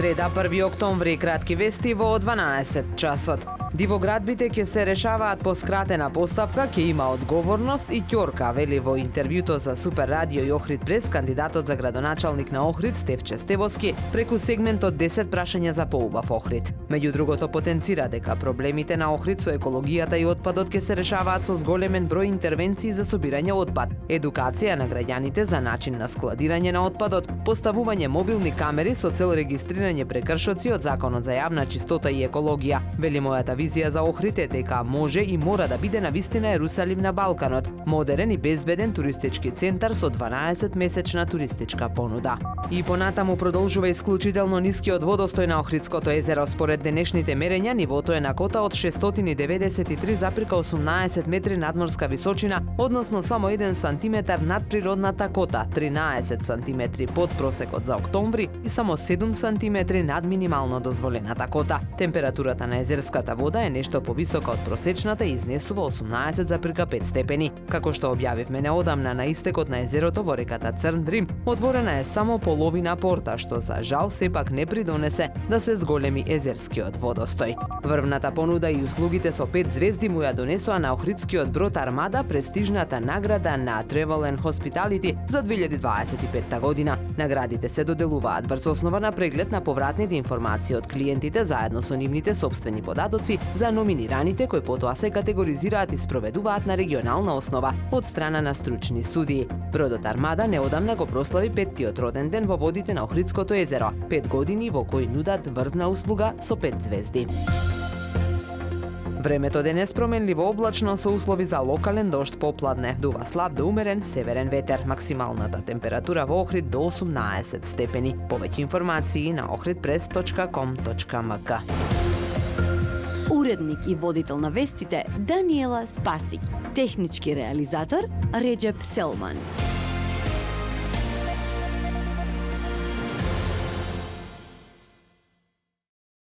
Среда 1 октомври, кратки вести во 12 часот. Дивоградбите ќе се решаваат по скратена постапка, ќе има одговорност и ќорка, вели во интервјуто за Супер радио и Охрид прес кандидатот за градоначалник на Охрид Стефче Стевоски преку сегментот 10 прашања за поубав Охрид. Меѓу другото потенцира дека проблемите на Охрид со екологијата и отпадот ќе се решаваат со зголемен број интервенции за собирање отпад, едукација на граѓаните за начин на складирање на отпадот, поставување мобилни камери со цел регистрирање прекршоци од Законот за јавна чистота и екологија. Вели мојата визија за Охрид е дека може и мора да биде навистина Ерусалим на Балканот, модерен и безбеден туристички центар со 12-месечна туристичка понуда. И понатаму продолжува исклучително нискиот водостој на Охридското езеро. Според денешните мерења, нивото е на кота од 693,18 метри надморска височина, односно само 1 сантиметар над природната кота, 13 сантиметри под просекот за октомври и само 7 сантиметри над минимално дозволената кота. Температурата на езерската вода е нешто повисока од просечната и изнесува 18,5 степени. Како што објавивме неодамна, на истекот на езерото во реката Црн Дрим отворена е само половина порта, што за жал сепак не придонесе да се зголеми езерскиот водостој. Врвната понуда и услугите со 5 звезди му ја донесоа на Охридскиот брод Армада престижната награда на Travel and Hospitality за 2025 година. Наградите се доделуваат врз основа на преглед на повратните информации од клиентите заедно со нивните сопствени податоци за номинираните кои потоа се категоризираат и спроведуваат на регионална основа од страна на стручни судии. Бродот Армада неодамна го прослави 5-тиот роден ден во водите на Охридското езеро, 5 години во кои нудат врвна услуга со 5 звезди. Времето денес променливо облачно со услови за локален дожд попладне. Дува слаб до умерен северен ветер. Максималната температура во Охрид до 18 степени. Повеќе информации на ohridpress.com.mk. Уредник и водител на вестите Даниела Спасик. Технички реализатор Реджеп Селман.